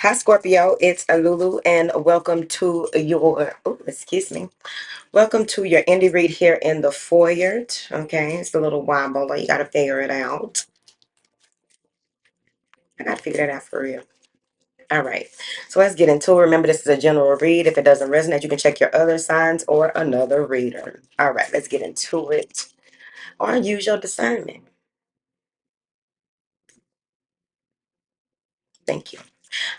Hi, Scorpio. It's Lulu, and welcome to welcome to your indie read here in the foyer. Okay, it's a little wobble. You got to figure it out. I got to figure that out for real. All right, so let's get into it. Remember, this is a general read. If it doesn't resonate, you can check your other signs or another reader. All right, let's get into it. Or use your discernment. Thank you.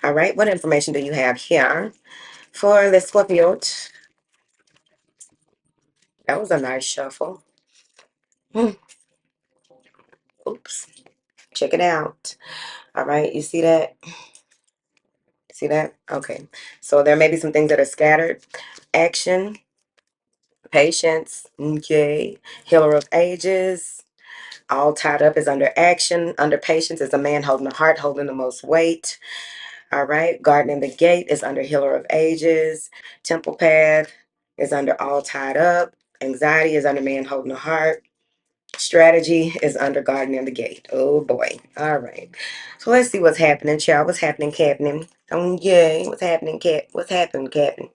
All right, what information do you have here for the Scorpio? That was a nice shuffle. Hmm, Oops. Check it out. All right, you see that? See that? Okay. So there may be some things that are scattered. Action, patience, okay. Healer of ages, all tied up is under action. Under patience is a man holding the heart, holding the most weight. All right. Guarding the gate is under healer of ages. Temple path is under all tied up. Anxiety is under man holding the heart. Strategy is under gardening the gate. Oh boy. All right. So let's see what's happening, child. What's happening, Captain? Oh yay. What's happening, Cap? What's happening, Captain?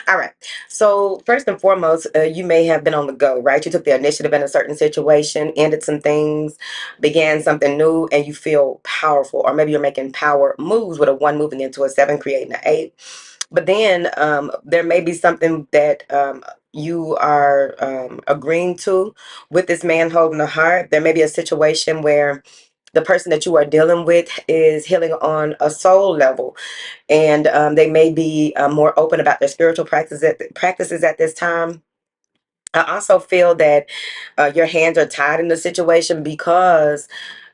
All right. So first and foremost, you may have been on the go, right? You took the initiative in a certain situation, ended some things, began something new, and you feel powerful. Or maybe you're making power moves with a one moving into a seven, creating an eight. But then there may be something that you are agreeing to with this man holding the heart. There may be a situation where the person that you are dealing with is healing on a soul level, and they may be more open about their spiritual practices at this time. I also feel that your hands are tied in the situation because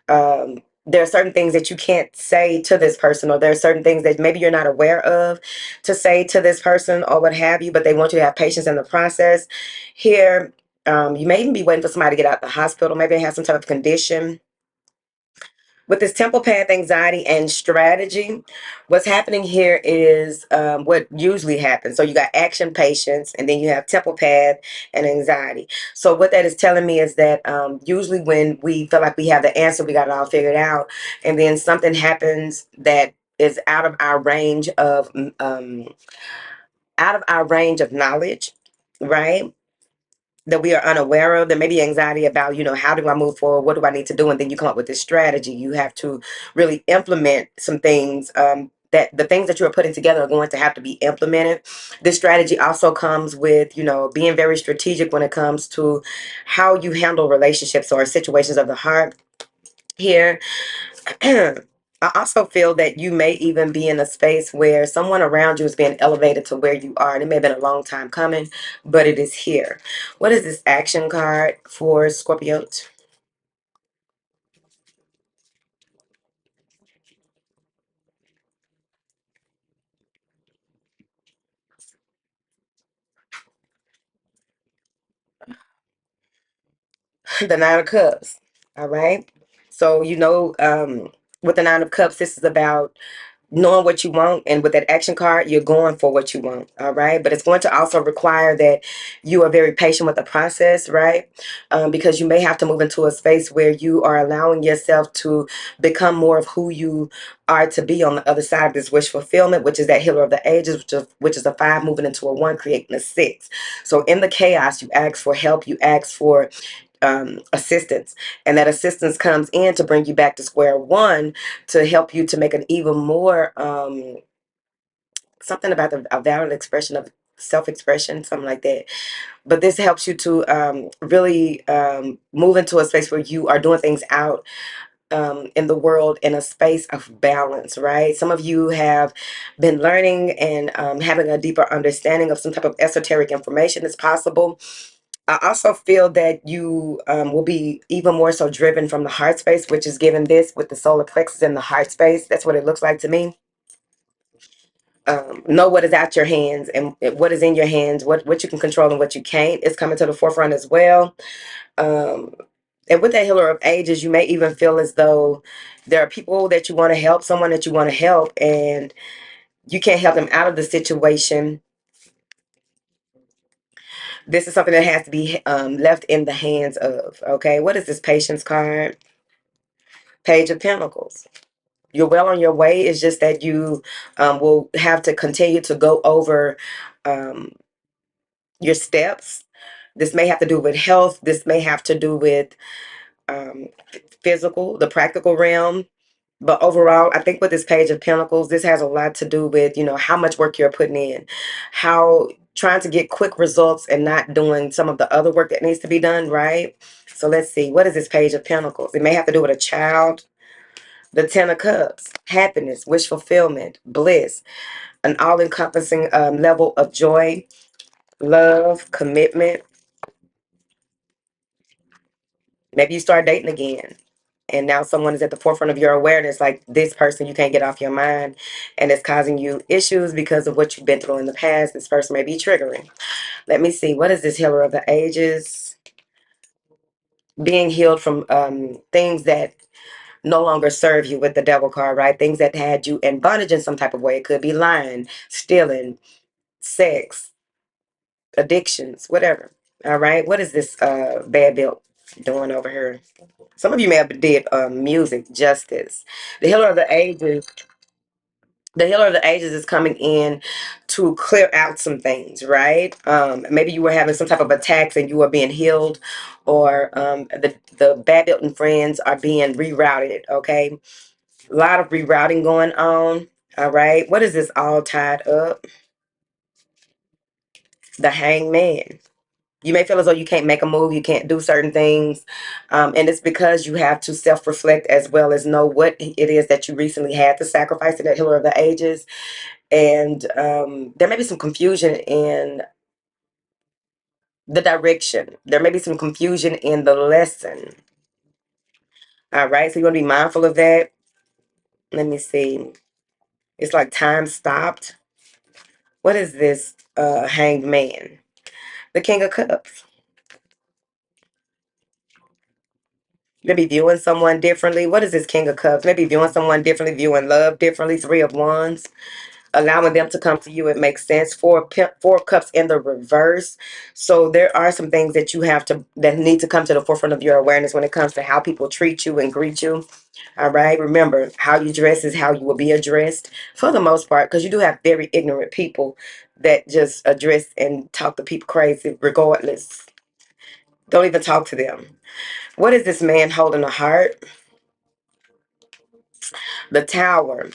there are certain things that you can't say to this person, or there are certain things that maybe you're not aware of to say to this person or what have you, but they want you to have patience in the process. Here, you may even be waiting for somebody to get out the hospital. Maybe they have some type of condition. With this temple path anxiety and strategy, what's happening here is what usually happens. So you got action, patience, and then you have temple path and anxiety. So what that is telling me is that usually when we feel like we have the answer, we got it all figured out, and then something happens that is out of our range of knowledge, right? That we are unaware of. There may be anxiety about, how do I move forward? What do I need to do? And then you come up with this strategy. You have to really implement some things. That the things that you are putting together are going to have to be implemented. This strategy also comes with, being very strategic when it comes to how you handle relationships or situations of the heart. Here, I also feel that you may even be in a space where someone around you is being elevated to where you are. And it may have been a long time coming, but it is here. What is this action card for Scorpio? The Nine of Cups. All right. So, with the Nine of Cups, this is about knowing what you want, and with that action card you're going for what you want. All right, but it's going to also require that you are very patient with the process, right? Because you may have to move into a space where you are allowing yourself to become more of who you are to be on the other side of this wish fulfillment, which is that healer of the ages, which is a five moving into a one, creating a six. So in the chaos, you ask for help, you ask for assistance, and that assistance comes in to bring you back to square one, to help you to make an even more something about a valid expression of self-expression, something like that. But this helps you to really move into a space where you are doing things out in the world in a space of balance, right? Some of you have been learning and having a deeper understanding of some type of esoteric information is possible. I also feel that you will be even more so driven from the heart space, which is given this with the solar plexus in the heart space. That's what it looks like to me. Know what is out your hands and what is in your hands, what you can control and what you can't. It's coming to the forefront as well. Um, and with that healer of ages, you may even feel as though there are people that you want to help, someone that you want to help, and you can't help them out of the situation. This is something that has to be left in the hands of. Okay, what is this patience card? Page of Pentacles. you're well on your way. It's just that you will have to continue to go over um, your steps. This may have to do with health. This may have to do with um, physical, the practical realm. But overall, I think with this Page of Pentacles, this has a lot to do with, how much work you're putting in, how trying to get quick results and not doing some of the other work that needs to be done, right? So let's see. What is this Page of Pentacles? It may have to do with a child. The Ten of Cups, happiness, wish fulfillment, bliss, an all-encompassing level of joy, love, commitment. Maybe you start dating again. And now someone is at the forefront of your awareness, like this person you can't get off your mind, and it's causing you issues because of what you've been through in the past. This person may be triggering. Let me see. What is this Healer of the Ages? Being healed from things that no longer serve you with the Devil card, right? Things that had you in bondage in some type of way. It could be lying, stealing, sex, addictions, whatever. All right. What is this bad bill doing over here? Some of you may have did music, justice. The healer of the ages. The healer of the ages is coming in to clear out some things, right? Maybe you were having some type of attacks and you are being healed, or the bad built friends are being rerouted. Okay, a lot of rerouting going on. All right, what is this all tied up? The Hangman. You may feel as though you can't make a move, you can't do certain things, and it's because you have to self-reflect as well as know what it is that you recently had to sacrifice to that healer of the ages. And there may be some confusion in the direction. There may be some confusion in the lesson. All right, so you're going to be mindful of that. Let me see. It's like time stopped. What is this hanged man? The King of Cups. Maybe viewing someone differently. What is this King of Cups? Maybe viewing someone differently, viewing love differently. Three of Wands. Allowing them to come to you, it makes sense. Four cups in the reverse. So there are some things that you have to, that need to come to the forefront of your awareness when it comes to how people treat you and greet you. All right, remember, how you dress is how you will be addressed for the most part, because you do have very ignorant people that just address and talk to people crazy regardless. Don't even talk to them. What is this man holding a heart? The Tower.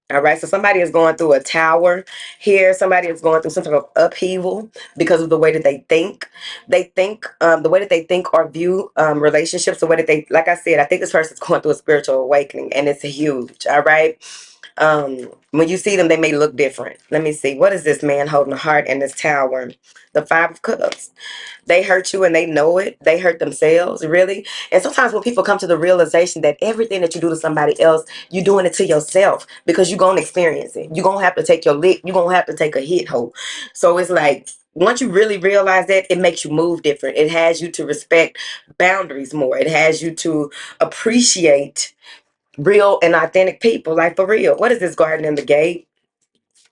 All right, so somebody is going through a tower here. Somebody is going through some type of upheaval because of the way that they think. They think, the way that they think or view relationships, the way that they, like I said, I think this person's going through a spiritual awakening, and it's huge. All right. When you see them, they may look different. Let me see. What is this man holding a heart in this tower? The Five of Cups. They hurt you and they know it. They hurt themselves, really. And sometimes when people come to the realization that everything that you do to somebody else, you're doing it to yourself, because you're going to experience it. You're going to have to take your lick. You're going to have to take a hit, ho. So it's like, once you really realize that, it makes you move different. It has you to respect boundaries more. It has you to appreciate real and authentic people, like for real. What is this guarding in the gate?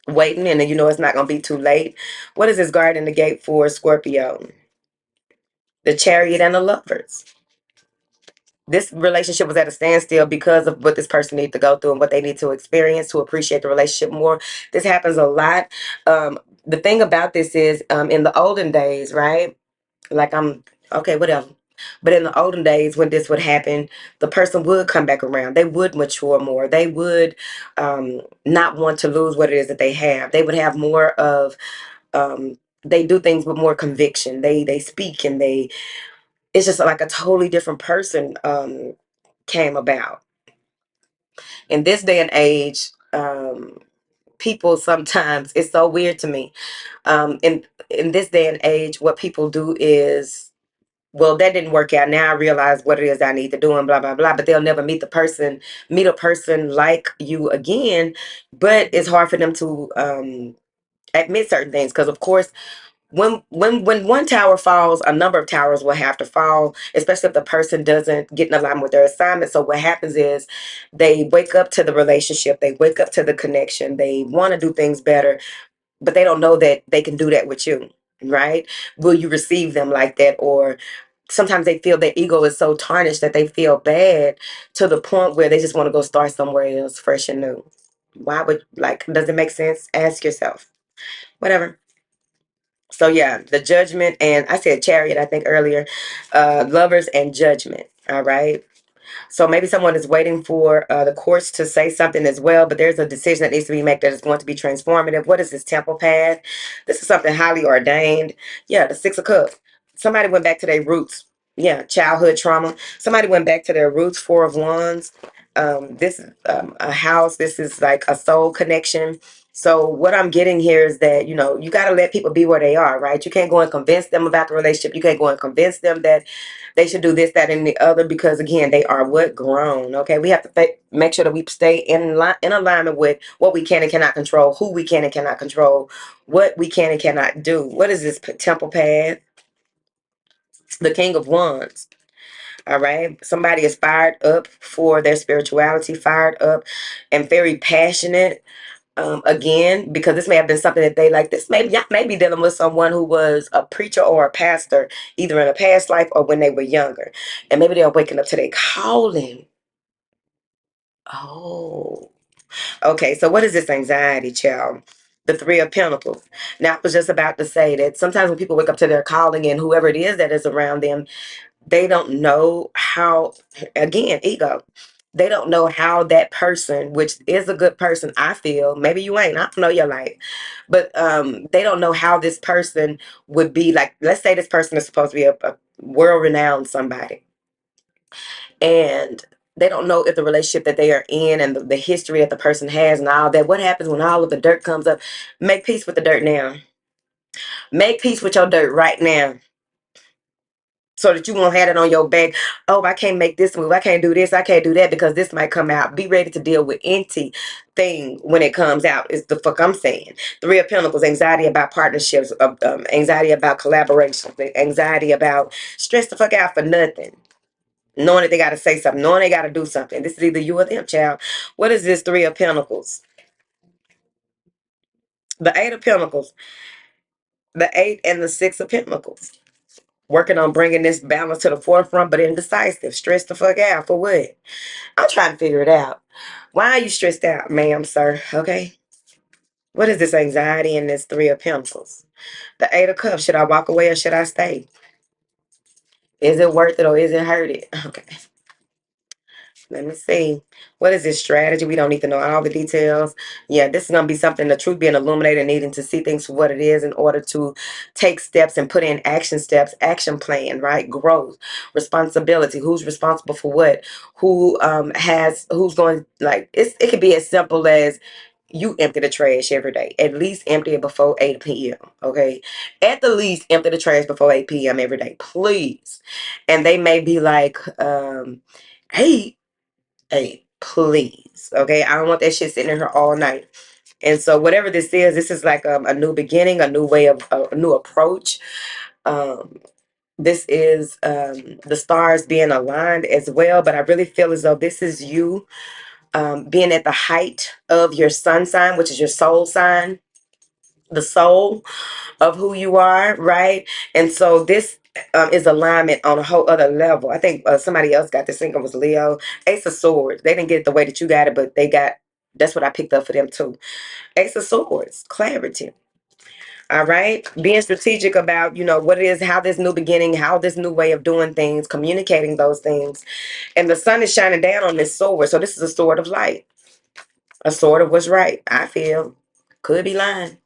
Waiting, and then you know it's not going to be too late. What is this guarding the gate for, Scorpio? The Chariot and the Lovers. This relationship was at a standstill because of what this person needs to go through and what they need to experience to appreciate the relationship more. This happens a lot. The thing about this is, in the olden days, right? Like okay, whatever. But in the olden days, when this would happen, the person would come back around. They would mature more. They would not want to lose what it is that they have. They would have more of, they do things with more conviction. They speak, and it's just like a totally different person came about. In this day and age, people sometimes, it's so weird to me. In this day and age, what people do is, well, that didn't work out. Now I realize what it is I need to do, and blah blah blah. But they'll never meet a person like you again. But it's hard for them to admit certain things, because of course, when one tower falls, a number of towers will have to fall, especially if the person doesn't get in alignment with their assignment. So what happens is, they wake up to the relationship, they wake up to the connection, they want to do things better, but they don't know that they can do that with you, right? Will you receive them like that, or sometimes they feel their ego is so tarnished that they feel bad to the point where they just want to go start somewhere else fresh and new. Why would, like, does it make sense? Ask yourself. Whatever. So yeah, the Judgment, and I said Chariot, I think earlier. Lovers and Judgment. All right. So maybe someone is waiting for the courts to say something as well, but there's a decision that needs to be made that is going to be transformative. What is this temple path? This is something highly ordained. Yeah, the Six of Cups. Somebody went back to their roots. Yeah, childhood trauma. Somebody went back to their roots. Four of Wands. This is a house. This is like a soul connection. So what I'm getting here is that, you got to let people be where they are, right? You can't go and convince them about the relationship. You can't go and convince them that they should do this, that, and the other, because again, they are what? Grown. Okay, we have to make sure that we stay in alignment with what we can and cannot control, who we can and cannot control, what we can and cannot do. What is this temple path? The King of Wands. All right, somebody is fired up for their spirituality, fired up and very passionate. Again, because this may have been something that they like. This y'all may be dealing with someone who was a preacher or a pastor, either in a past life or when they were younger, and maybe they're waking up to their calling. Oh, okay. So what is this anxiety, child? The Three of Pentacles. Now, I was just about to say that sometimes when people wake up to their calling, and whoever it is that is around them, they don't know how, again, ego, they don't know how that person, which is a good person, I feel, maybe you ain't, I don't know your life, but they don't know how this person would be like. Let's say this person is supposed to be a world-renowned somebody, and they don't know if the relationship that they are in and the history that the person has and all that. What happens when all of the dirt comes up? Make peace with the dirt now. Make peace with your dirt right now, so that you won't have it on your back. Oh, I can't make this move. I can't do this. I can't do that because this might come out. Be ready to deal with anything when it comes out, is the fuck I'm saying. Three of Pentacles, anxiety about partnerships, anxiety about collaboration, anxiety about stress the fuck out for nothing. Knowing that they got to say something, knowing they got to do something. This is either you or them, child. What is this Three of Pentacles? The Eight of Pentacles, the Eight and the Six of Pentacles. Working on bringing this balance to the forefront, but indecisive. Stressed the fuck out for what? I'm trying to figure it out. Why are you stressed out, ma'am, sir? Okay. What is this anxiety in this Three of Pentacles? The Eight of Cups. Should I walk away or should I stay? Is it worth it or is it hurt it? Okay. Let me see. What is this strategy? We don't need to know all the details. Yeah, this is going to be something, the truth being illuminated, needing to see things for what it is in order to take steps and put in action steps, action plan, right? Growth, responsibility. Who's responsible for what? Who's going, like, it could be as simple as you empty the trash every day. At least empty it before 8 p.m. Okay? At the least empty the trash before 8 p.m. every day, please. And they may be like, hey, please. Okay, I don't want that shit sitting in here all night. And so whatever this is like a new beginning, a new way of a new approach. This is the stars being aligned as well, but I really feel as though this is you being at the height of your sun sign, which is your soul sign, the soul of who you are, right? And so this is alignment on a whole other level. I think somebody else got this. I think it was Leo. Ace of Swords. They didn't get it the way that you got it, but they got. That's what I picked up for them too. Ace of Swords. Clarity. All right. Being strategic about, what it is, how this new beginning, how this new way of doing things, communicating those things. And the sun is shining down on this sword. So this is a sword of light. A sword of what's right, I feel. Could be lying.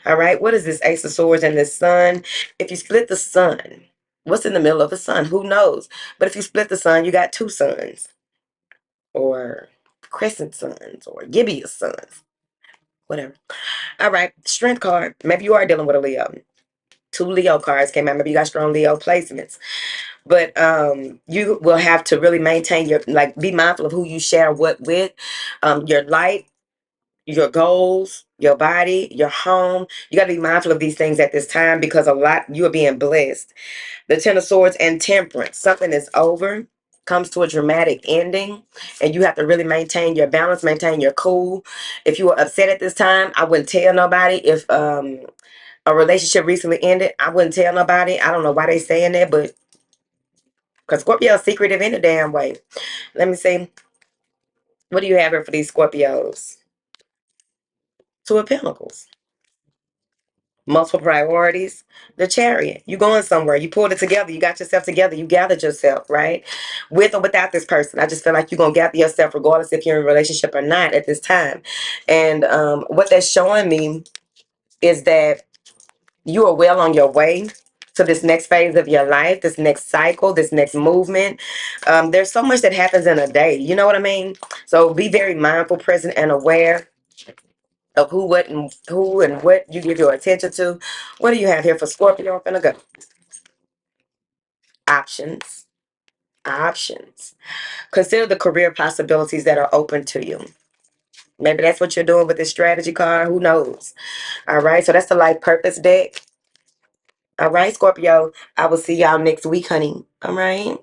All right, what is this Ace of Swords and the sun? If you split the sun, what's in the middle of the sun? Who knows? But if you split the sun, you got two suns, or crescent suns, or gibbous suns, whatever. All right, Strength card. Maybe you are dealing with a Leo. Two Leo cards came out. Maybe you got strong Leo placements. But you will have to really maintain your, like, be mindful of who you share what with. Your light, your goals, your body, your home. You got to be mindful of these things at this time, because a lot, you are being blessed. The Ten of Swords and Temperance. Something is over, comes to a dramatic ending, and you have to really maintain your balance, maintain your cool. If you were upset at this time, I wouldn't tell nobody. If a relationship recently ended, I wouldn't tell nobody. I don't know why they saying that, but Because Scorpio is secretive in a damn way. Let me see. What do you have here for these Scorpios? Two of Pentacles. Multiple priorities. The Chariot. You going somewhere. You pulled it together. You got yourself together. You gathered yourself, right? With or without this person. I just feel like you're going to gather yourself regardless if you're in a relationship or not at this time. And what that's showing me is that you are well on your way to this next phase of your life, this next cycle, this next movement. There's so much that happens in a day. You know what I mean? So be very mindful, present, and aware of who and what you give your attention to. What do you have here for Scorpio? I'm finna go. Options. Options. Consider the career possibilities that are open to you. Maybe that's what you're doing with this strategy card. Who knows? All right. So that's the life purpose deck. All right, Scorpio. I will see y'all next week, honey. All right.